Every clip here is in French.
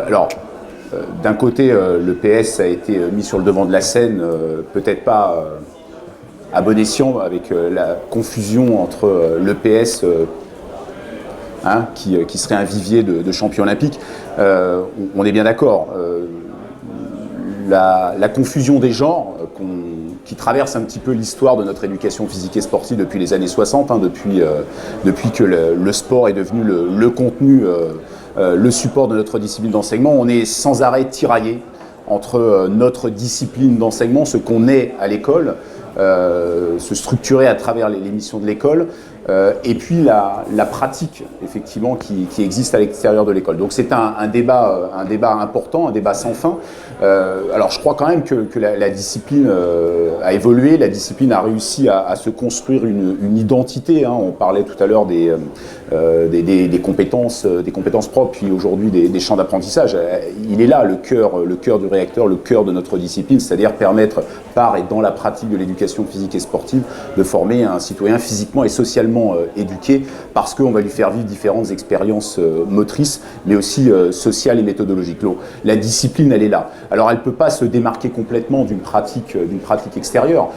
Alors, d'un côté, le PS a été mis sur le devant de la scène, peut-être pas à bon escient, avec la confusion entre le PS qui serait un vivier de champions olympiques. On est bien d'accord. La confusion des genres qui traverse un petit peu l'histoire de notre éducation physique et sportive depuis les années 60, depuis que le sport est devenu le contenu, le support de notre discipline d'enseignement. On est sans arrêt tiraillé entre notre discipline d'enseignement, ce qu'on est à l'école, se structurer à travers les missions de l'école, et puis la pratique effectivement qui existe à l'extérieur de l'école. Donc c'est un débat important, un débat sans fin. Alors je crois quand même que la discipline a évolué, la discipline a réussi à se construire une identité. On parlait tout à l'heure des compétences propres, puis aujourd'hui des champs d'apprentissage. Il est là le cœur du réacteur, le cœur de notre discipline, c'est-à-dire permettre par et dans la pratique de l'éducation physique et sportive de former un citoyen physiquement et socialement éduqué, parce qu'on va lui faire vivre différentes expériences motrices, mais aussi sociales et méthodologiques. La discipline, elle est là. Alors, elle ne peut pas se démarquer complètement d'une pratique extérieure.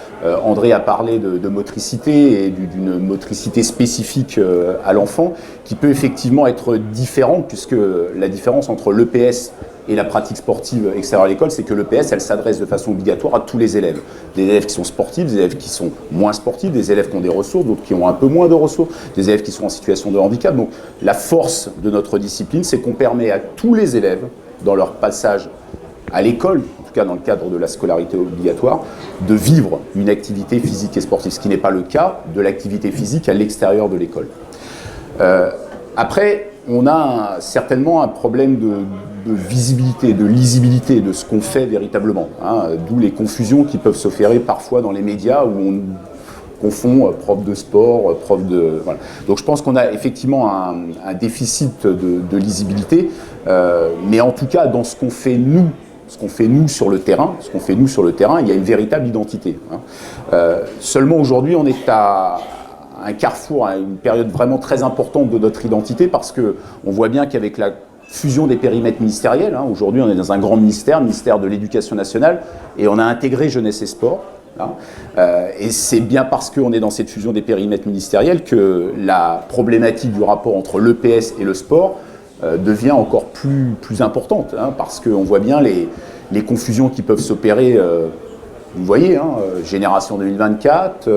André a parlé de motricité et d'une motricité spécifique à l'enfant, qui peut effectivement être différente, puisque la différence entre l'EPS et la pratique sportive extérieure à l'école, c'est que l'EPS, elle s'adresse de façon obligatoire à tous les élèves. Des élèves qui sont sportifs, des élèves qui sont moins sportifs, des élèves qui ont des ressources, d'autres qui ont un peu moins de ressources, des élèves qui sont en situation de handicap. Donc la force de notre discipline, c'est qu'on permet à tous les élèves, dans leur passage à l'école, en tout cas dans le cadre de la scolarité obligatoire, de vivre une activité physique et sportive, ce qui n'est pas le cas de l'activité physique à l'extérieur de l'école. Après, on a certainement un problème de visibilité, de lisibilité de ce qu'on fait véritablement, d'où les confusions qui peuvent s'opérer parfois dans les médias où on confond prof de sport, prof de... Voilà. Donc je pense qu'on a effectivement un déficit de lisibilité, mais en tout cas dans ce qu'on fait nous sur le terrain, il y a une véritable identité. Seulement aujourd'hui on est à un carrefour, à une période vraiment très importante de notre identité, parce qu'on voit bien qu'avec la fusion des périmètres ministériels, aujourd'hui on est dans un grand ministère de l'Éducation nationale, et on a intégré jeunesse et sport. Et c'est bien parce qu'on est dans cette fusion des périmètres ministériels que la problématique du rapport entre l'EPS et le sport devient encore plus importante, parce qu'on voit bien les confusions qui peuvent s'opérer. Vous voyez, Génération 2024,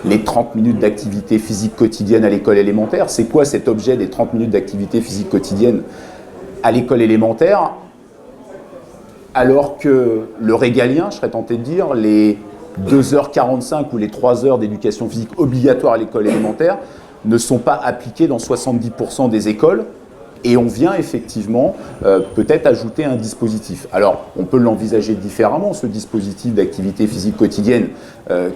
les 30 minutes d'activité physique quotidienne à l'école élémentaire. C'est quoi cet objet des 30 minutes d'activité physique quotidienne à l'école élémentaire, alors que le régalien, je serais tenté de dire, les 2h45 ou les 3 heures d'éducation physique obligatoire à l'école élémentaire ne sont pas appliquées dans 70% des écoles. Et on vient effectivement peut-être ajouter un dispositif. Alors, on peut l'envisager différemment, ce dispositif d'activité physique quotidienne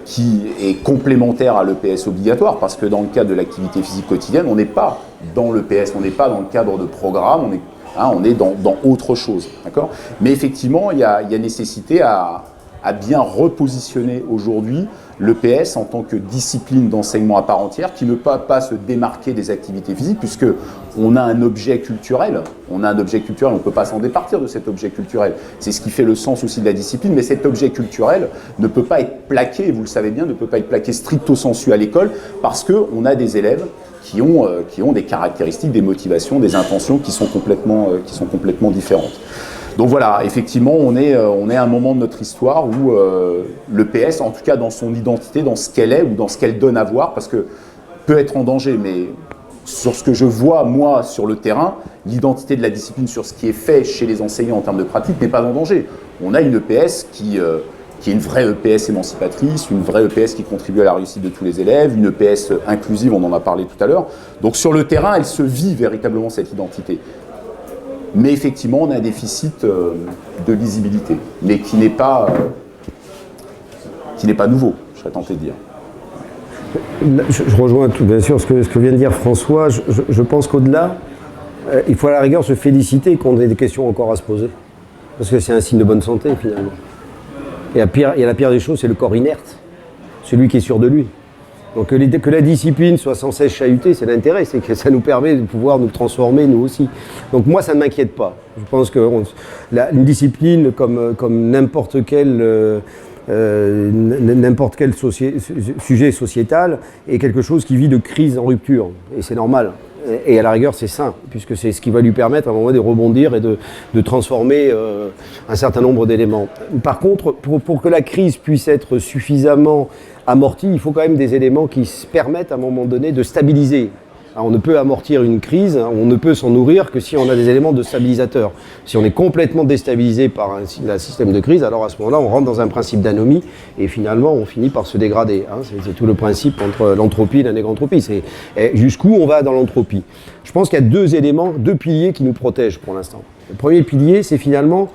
qui est complémentaire à l'EPS obligatoire, parce que dans le cadre de l'activité physique quotidienne, on n'est pas dans l'EPS, on n'est pas dans le cadre de programme, on est dans autre chose. D'accord ? Mais effectivement, il y a nécessité à bien repositionner aujourd'hui l'EPS en tant que discipline d'enseignement à part entière, qui ne peut pas se démarquer des activités physiques, puisqu'on a un objet culturel, on ne peut pas s'en départir de cet objet culturel. C'est ce qui fait le sens aussi de la discipline, mais cet objet culturel ne peut pas être plaqué, et vous le savez bien, ne peut pas être plaqué stricto sensu à l'école, parce qu'on a des élèves qui ont des caractéristiques, des motivations, des intentions qui sont complètement différentes. Donc voilà, effectivement, on est à un moment de notre histoire où l'EPS, en tout cas dans son identité, dans ce qu'elle est ou dans ce qu'elle donne à voir, parce que peut être en danger, mais sur ce que je vois, moi, sur le terrain, l'identité de la discipline sur ce qui est fait chez les enseignants en termes de pratique n'est pas en danger. On a une EPS qui est une vraie EPS émancipatrice, une vraie EPS qui contribue à la réussite de tous les élèves, une EPS inclusive, on en a parlé tout à l'heure. Donc sur le terrain, elle se vit véritablement cette identité. Mais effectivement, on a un déficit de lisibilité, mais qui n'est pas nouveau, je serais tenté de dire. Je rejoins tout, bien sûr ce que vient de dire François. Je pense qu'au-delà, il faut à la rigueur se féliciter qu'on ait des questions encore à se poser. Parce que c'est un signe de bonne santé, finalement. Et la pire des choses, c'est le corps inerte, celui qui est sûr de lui. Donc que la discipline soit sans cesse chahutée, c'est l'intérêt, c'est que ça nous permet de pouvoir nous transformer nous aussi. Donc moi, ça ne m'inquiète pas. Je pense qu'une discipline comme n'importe quel sujet sociétal est quelque chose qui vit de crise en rupture. Et c'est normal. Et à la rigueur, c'est sain, puisque c'est ce qui va lui permettre à un moment de rebondir et de transformer un certain nombre d'éléments. Par contre, pour que la crise puisse être suffisamment amortie, il faut quand même des éléments qui se permettent à un moment donné de stabiliser. Alors, on ne peut amortir une crise, on ne peut s'en nourrir que si on a des éléments de stabilisateur. Si on est complètement déstabilisé par un système de crise, alors à ce moment-là, on rentre dans un principe d'anomie et finalement, on finit par se dégrader. C'est tout le principe entre l'entropie et la négantropie. C'est jusqu'où on va dans l'entropie. Je pense qu'il y a deux piliers qui nous protègent pour l'instant. Le premier pilier, c'est finalement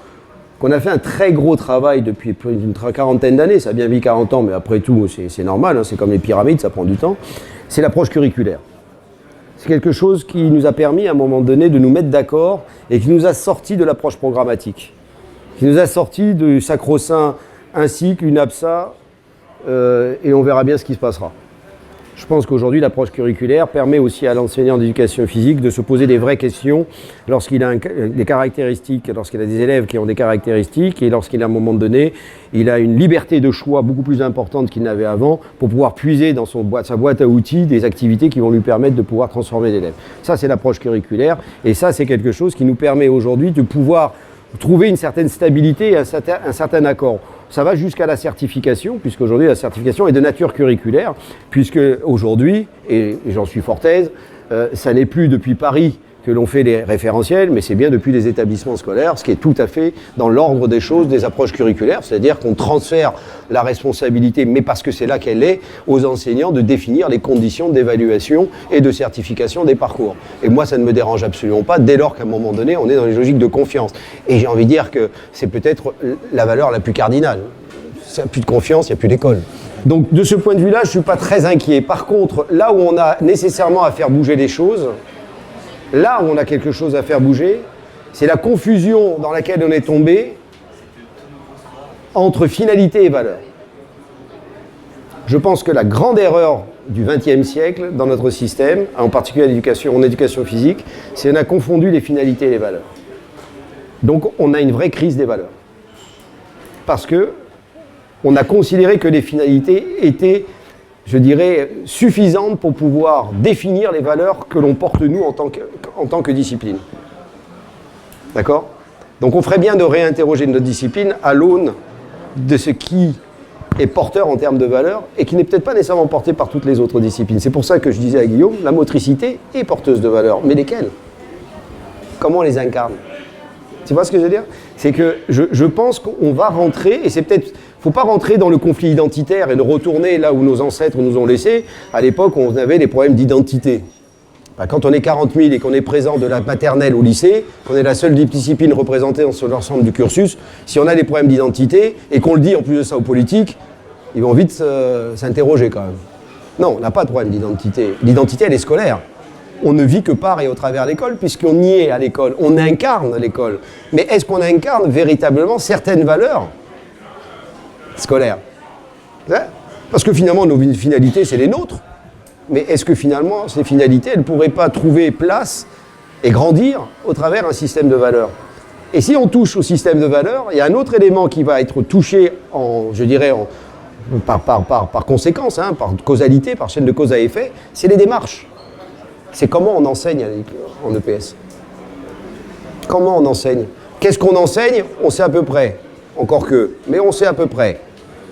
qu'on a fait un très gros travail depuis une quarantaine d'années. Ça a bien mis 40 ans, mais après tout, c'est normal. C'est comme les pyramides, ça prend du temps. C'est l'approche curriculaire. C'est quelque chose qui nous a permis à un moment donné de nous mettre d'accord et qui nous a sorti de l'approche programmatique, qui nous a sorti du sacro-saint un cycle, une absa, et on verra bien ce qui se passera. Je pense qu'aujourd'hui, l'approche curriculaire permet aussi à l'enseignant d'éducation physique de se poser des vraies questions lorsqu'il a des caractéristiques, lorsqu'il a des élèves qui ont des caractéristiques et lorsqu'il, à un moment donné, il a une liberté de choix beaucoup plus importante qu'il n'avait avant pour pouvoir puiser dans sa boîte à outils des activités qui vont lui permettre de pouvoir transformer l'élève. Ça, c'est l'approche curriculaire et ça, c'est quelque chose qui nous permet aujourd'hui de pouvoir trouver une certaine stabilité et un certain accord. Ça va jusqu'à la certification, puisqu'aujourd'hui la certification est de nature curriculaire, puisque aujourd'hui, et j'en suis fort aise, ça n'est plus depuis Paris que l'on fait les référentiels, mais c'est bien depuis les établissements scolaires, ce qui est tout à fait dans l'ordre des choses des approches curriculaires, c'est-à-dire qu'on transfère la responsabilité, mais parce que c'est là qu'elle est, aux enseignants de définir les conditions d'évaluation et de certification des parcours. Et moi, ça ne me dérange absolument pas, dès lors qu'à un moment donné, on est dans les logiques de confiance. Et j'ai envie de dire que c'est peut-être la valeur la plus cardinale. S'il n'y a plus de confiance, il n'y a plus d'école. Donc, de ce point de vue-là, je ne suis pas très inquiet. Par contre, là où on a nécessairement à faire bouger les choses, là où on a quelque chose à faire bouger, c'est la confusion dans laquelle on est tombé entre finalité et valeur. Je pense que la grande erreur du XXe siècle dans notre système, en particulier en éducation physique, c'est qu'on a confondu les finalités et les valeurs. Donc on a une vraie crise des valeurs. Parce que on a considéré que les finalités étaient, je dirais, suffisantes pour pouvoir définir les valeurs que l'on porte nous en tant que discipline. D'accord ? Donc on ferait bien de réinterroger notre discipline à l'aune de ce qui est porteur en termes de valeurs et qui n'est peut-être pas nécessairement porté par toutes les autres disciplines. C'est pour ça que je disais à Guillaume, la motricité est porteuse de valeurs. Mais lesquelles ? Comment on les incarne ? Tu vois ce que je veux dire ? C'est que je pense qu'on va rentrer, et c'est peut-être... Il ne faut pas rentrer dans le conflit identitaire et de retourner là où nos ancêtres nous ont laissés. À l'époque, on avait des problèmes d'identité. Quand on est 40 000 et qu'on est présent de la maternelle au lycée, qu'on est la seule discipline représentée sur l'ensemble du cursus, si on a des problèmes d'identité et qu'on le dit en plus de ça aux politiques, ils vont vite s'interroger quand même. Non, on n'a pas de problème d'identité. L'identité, elle est scolaire. On ne vit que par et au travers l'école, puisqu'on y est à l'école. On incarne l'école. Mais est-ce qu'on incarne véritablement certaines valeurs scolaires ? Parce que finalement, nos finalités, c'est les nôtres. Mais est-ce que finalement, ces finalités, elles ne pourraient pas trouver place et grandir au travers d'un système de valeurs ? Et si on touche au système de valeurs, il y a un autre élément qui va être touché par conséquence, par causalité, par chaîne de cause à effet, c'est les démarches. C'est comment on enseigne en EPS. Comment on enseigne ? Qu'est-ce qu'on enseigne ? On sait à peu près. Encore que, mais on sait à peu près.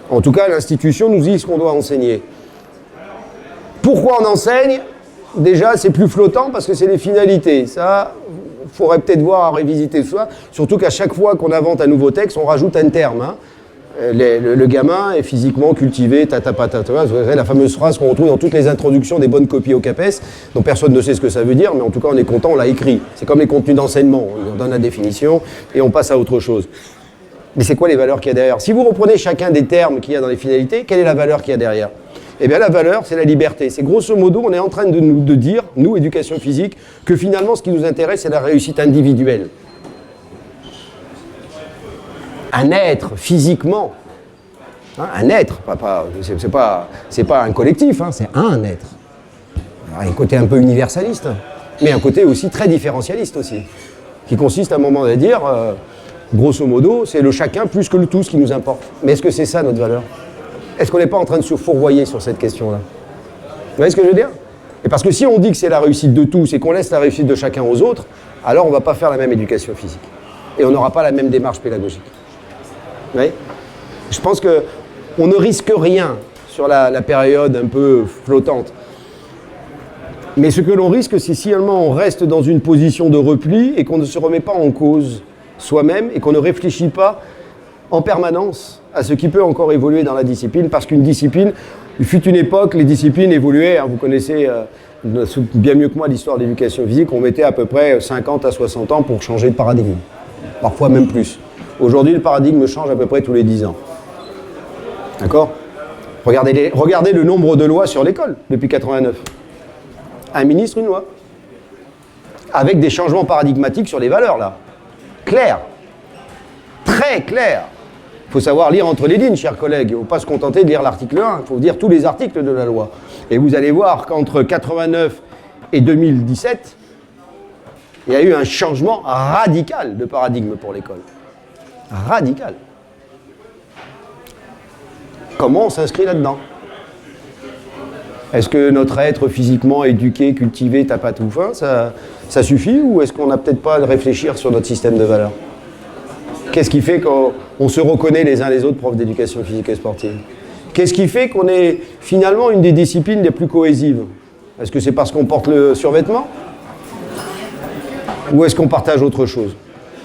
En tout cas, l'institution nous dit ce qu'on doit enseigner. Pourquoi on enseigne ? Déjà, c'est plus flottant parce que c'est les finalités. Ça, il faudrait peut-être voir à révisiter ça. Surtout qu'à chaque fois qu'on invente un nouveau texte, on rajoute un terme. Le gamin est physiquement cultivé, la fameuse phrase qu'on retrouve dans toutes les introductions des bonnes copies au CAPES, dont personne ne sait ce que ça veut dire, mais en tout cas, on est content, on l'a écrit. C'est comme les contenus d'enseignement. On donne la définition et on passe à autre chose. Mais c'est quoi les valeurs qu'il y a derrière ? Si vous reprenez chacun des termes qu'il y a dans les finalités, quelle est la valeur qu'il y a derrière ? Eh bien, la valeur, c'est la liberté. C'est grosso modo, on est en train de dire, nous, éducation physique, que finalement, ce qui nous intéresse, c'est la réussite individuelle. Un être, physiquement, Hein, un être, c'est pas un collectif, hein, c'est un être. Alors, il y a un côté un peu universaliste, mais un côté aussi très différentialiste aussi, qui consiste à un moment à dire, grosso modo, c'est le chacun plus que le tous qui nous importe. Mais est-ce que c'est ça notre valeur? Est-ce qu'on n'est pas en train de se fourvoyer sur cette question-là? Vous voyez ce que je veux dire? Et parce que si on dit que c'est la réussite de tous et qu'on laisse la réussite de chacun aux autres, alors on ne va pas faire la même éducation physique. Et on n'aura pas la même démarche pédagogique. Vous voyez? Je pense qu'on ne risque rien sur la période un peu flottante. Mais ce que l'on risque, c'est si seulement on reste dans une position de repli et qu'on ne se remet pas en cause soi-même et qu'on ne réfléchit pas en permanence à ce qui peut encore évoluer dans la discipline, parce qu'une discipline, il fut une époque, les disciplines évoluaient, hein, vous connaissez bien mieux que moi l'histoire de l'éducation physique, on mettait à peu près 50 à 60 ans pour changer de paradigme, parfois même plus. Aujourd'hui, le paradigme change à peu près tous les 10 ans. D'accord ? Regardez le nombre de lois sur l'école depuis 89. Un ministre, une loi. Avec des changements paradigmatiques sur les valeurs, là. Clair. Très clair. Il faut savoir lire entre les lignes, chers collègues. Il ne faut pas se contenter de lire l'article 1. Il faut lire tous les articles de la loi. Et vous allez voir qu'entre 89 et 2017, il y a eu un changement radical de paradigme pour l'école. Radical. Comment on s'inscrit là-dedans? Est-ce que notre être physiquement éduqué, cultivé, tape à tout fin, ça suffit, ou est-ce qu'on n'a peut-être pas à réfléchir sur notre système de valeurs? Qu'est-ce qui fait qu'on se reconnaît les uns les autres, profs d'éducation physique et sportive? Qu'est-ce qui fait qu'on est finalement une des disciplines les plus cohésives? Est-ce que c'est parce qu'on porte le survêtement? Ou est-ce qu'on partage autre chose?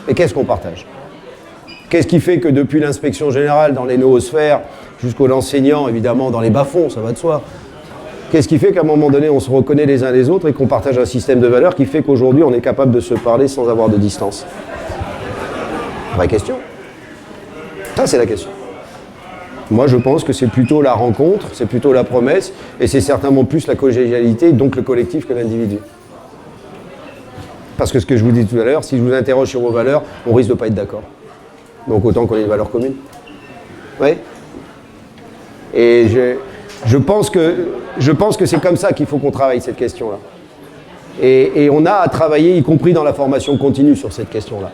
Et qu'est-ce qu'on partage? Qu'est-ce qui fait que depuis l'inspection générale dans les noosphères, jusqu'au l'enseignant, évidemment, dans les bas-fonds, ça va de soi, qu'est-ce qui fait qu'à un moment donné, on se reconnaît les uns les autres et qu'on partage un système de valeurs qui fait qu'aujourd'hui, on est capable de se parler sans avoir de distance? Vraie question. Ça, c'est la question. Moi, je pense que c'est plutôt la rencontre, c'est plutôt la promesse, et c'est certainement plus la collégialité, donc le collectif, que l'individu. Parce que ce que je vous dis tout à l'heure, si je vous interroge sur vos valeurs, on risque de ne pas être d'accord. Donc autant qu'on ait une valeur commune. Oui. Et je pense que c'est comme ça qu'il faut qu'on travaille cette question-là. Et on a à travailler, y compris dans la formation continue, sur cette question-là.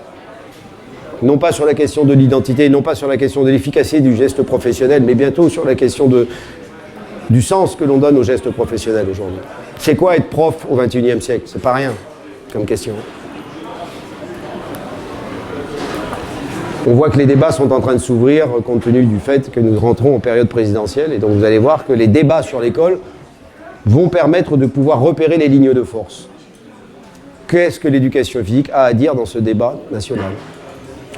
Non pas sur la question de l'identité, non pas sur la question de l'efficacité du geste professionnel, mais bientôt sur la question du sens que l'on donne au geste professionnel aujourd'hui. C'est quoi être prof au XXIe siècle? C'est pas rien comme question. On voit que les débats sont en train de s'ouvrir compte tenu du fait que nous rentrons en période présidentielle, et donc vous allez voir que les débats sur l'école vont permettre de pouvoir repérer les lignes de force. Qu'est-ce que l'éducation physique a à dire dans ce débat national?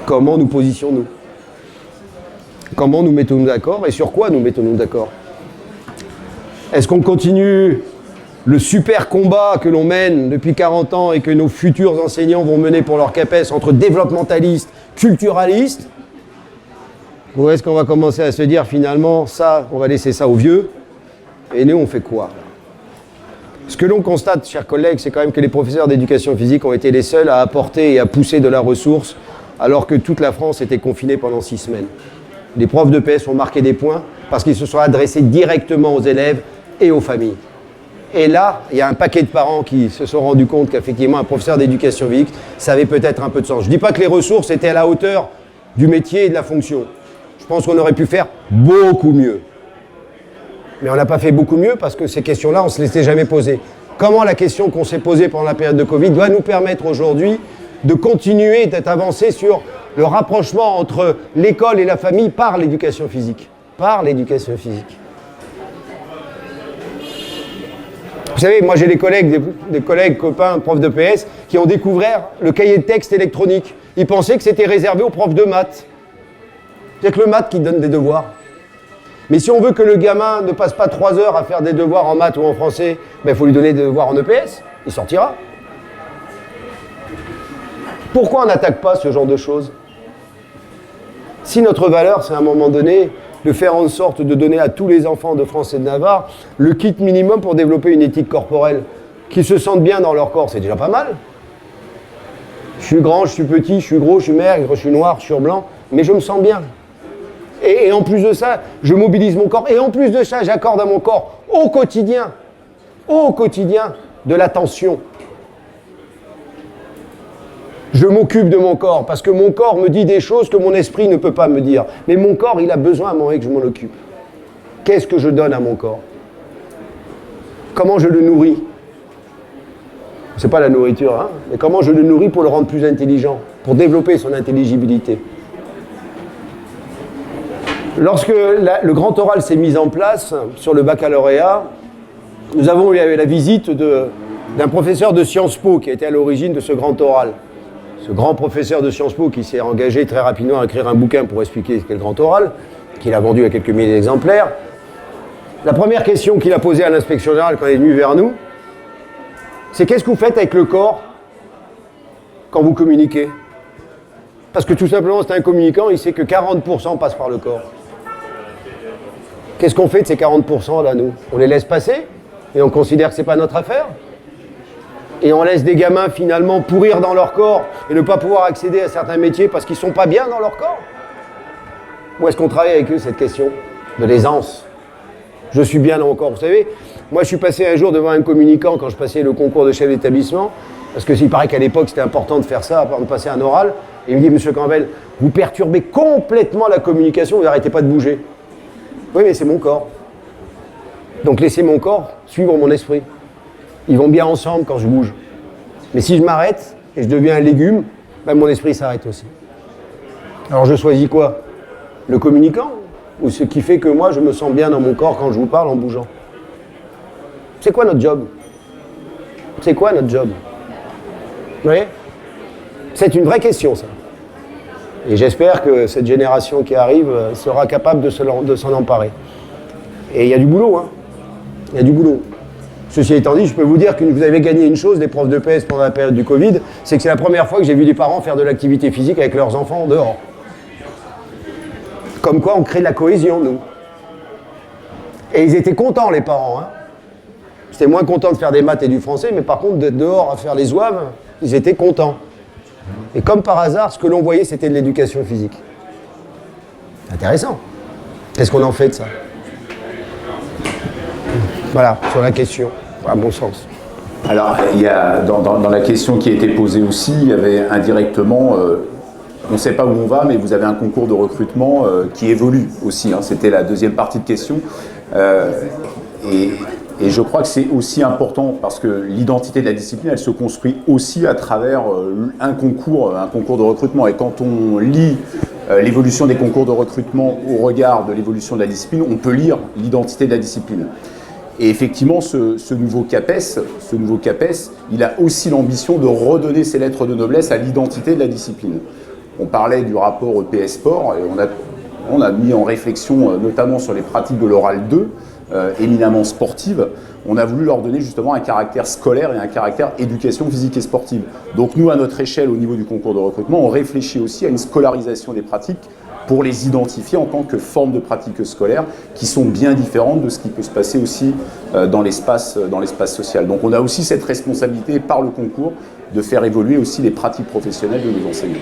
Comment nous positionnons-nous? Comment nous mettons-nous d'accord et sur quoi nous mettons-nous d'accord? Est-ce qu'on continue le super combat que l'on mène depuis 40 ans et que nos futurs enseignants vont mener pour leur CAPES entre développementalistes, culturalistes? Ou est-ce qu'on va commencer à se dire finalement, ça, on va laisser ça aux vieux, et nous on fait quoi? Ce que l'on constate, chers collègues, c'est quand même que les professeurs d'éducation physique ont été les seuls à apporter et à pousser de la ressource alors que toute la France était confinée pendant 6 semaines. Les profs de PS ont marqué des points parce qu'ils se sont adressés directement aux élèves et aux familles. Et là, il y a un paquet de parents qui se sont rendus compte qu'effectivement, un professeur d'éducation physique, ça avait peut-être un peu de sens. Je ne dis pas que les ressources étaient à la hauteur du métier et de la fonction. Je pense qu'on aurait pu faire beaucoup mieux. Mais on n'a pas fait beaucoup mieux parce que ces questions-là, on ne se les était jamais posées. Comment la question qu'on s'est posée pendant la période de Covid doit nous permettre aujourd'hui de continuer d'être avancé sur le rapprochement entre l'école et la famille par l'éducation physique. Par l'éducation physique. Vous savez, moi j'ai des collègues, copains, profs de PS, qui ont découvert le cahier de texte électronique. Ils pensaient que c'était réservé aux profs de maths. C'est que le maths qui donne des devoirs. Mais si on veut que le gamin ne passe pas 3 heures à faire des devoirs en maths ou en français, il faut lui donner des devoirs en EPS, il sortira. Pourquoi on n'attaque pas ce genre de choses? Si notre valeur, c'est à un moment donné de faire en sorte de donner à tous les enfants de France et de Navarre le kit minimum pour développer une éthique corporelle, qu'ils se sentent bien dans leur corps, c'est déjà pas mal. Je suis grand, je suis petit, je suis gros, je suis maigre, je suis noir, je suis blanc, mais je me sens bien. Et en plus de ça, je mobilise mon corps. Et en plus de ça, j'accorde à mon corps au quotidien, de l'attention. Je m'occupe de mon corps parce que mon corps me dit des choses que mon esprit ne peut pas me dire. Mais mon corps, il a besoin à un moment que je m'en occupe. Qu'est-ce que je donne à mon corps? Comment je le nourris? C'est pas la nourriture, hein, mais comment je le nourris pour le rendre plus intelligent, pour développer son intelligibilité. Lorsque le grand oral s'est mis en place sur le baccalauréat, nous avons eu la visite d'un professeur de Sciences Po qui a été à l'origine de ce grand oral. Ce grand professeur de Sciences Po qui s'est engagé très rapidement à écrire un bouquin pour expliquer ce qu'est le grand oral, qu'il a vendu à quelques milliers d'exemplaires. La première question qu'il a posée à l'inspection générale quand il est venu vers nous, c'est qu'est-ce que vous faites avec le corps quand vous communiquez? Parce que tout simplement, c'est un communicant, il sait que 40% passe par le corps. Qu'est-ce qu'on fait de ces 40% là, nous? On les laisse passer et on considère que c'est pas notre affaire? Et on laisse des gamins finalement pourrir dans leur corps et ne pas pouvoir accéder à certains métiers parce qu'ils sont pas bien dans leur corps? Ou est-ce qu'on travaille avec eux cette question de l'aisance? Je suis bien dans mon corps, vous savez. Moi, je suis passé un jour devant un communicant quand je passais le concours de chef d'établissement, parce qu'il paraît qu'à l'époque, c'était important de faire ça avant de passer un oral. Et il me dit, monsieur Campbell, vous perturbez complètement la communication, vous n'arrêtez pas de bouger. Oui, mais c'est mon corps. Donc laissez mon corps suivre mon esprit. Ils vont bien ensemble quand je bouge. Mais si je m'arrête et je deviens un légume, ben mon esprit s'arrête aussi. Alors je choisis quoi? Le communicant? Ou ce qui fait que moi, je me sens bien dans mon corps quand je vous parle en bougeant? C'est quoi notre job? C'est quoi notre job? Vous voyez? C'est une vraie question, ça. Et j'espère que cette génération qui arrive sera capable de s'en emparer. Et il y a du boulot, hein. Il y a du boulot. Ceci étant dit, je peux vous dire que vous avez gagné une chose, des profs de PS pendant la période du Covid, c'est que c'est la première fois que j'ai vu des parents faire de l'activité physique avec leurs enfants en dehors. Comme quoi, on crée de la cohésion, nous. Et ils étaient contents, les parents, hein. C'était moins contents de faire des maths et du français, mais par contre, d'être dehors à faire les zouaves, ils étaient contents. Et comme par hasard, ce que l'on voyait, c'était de l'éducation physique. Intéressant. Qu'est-ce qu'on en fait de ça? Voilà, sur la question, à mon sens. Alors, il y a, dans la question qui a été posée aussi, il y avait indirectement, on ne sait pas où on va, mais vous avez un concours de recrutement qui évolue aussi, hein. C'était la deuxième partie de question. Et je crois que c'est aussi important parce que l'identité de la discipline, elle se construit aussi à travers un concours de recrutement. Et quand on lit l'évolution des concours de recrutement au regard de l'évolution de la discipline, on peut lire l'identité de la discipline. Et effectivement, ce nouveau CAPES, il a aussi l'ambition de redonner ses lettres de noblesse à l'identité de la discipline. On parlait du rapport EPS Sport et on a mis en réflexion notamment sur les pratiques de l'oral 2, éminemment sportives. On a voulu leur donner justement un caractère scolaire et un caractère éducation physique et sportive. Donc nous, à notre échelle, au niveau du concours de recrutement, on réfléchit aussi à une scolarisation des pratiques pour les identifier en tant que formes de pratiques scolaires qui sont bien différentes de ce qui peut se passer aussi dans l'espace social. Donc on a aussi cette responsabilité par le concours de faire évoluer aussi les pratiques professionnelles de nos enseignants.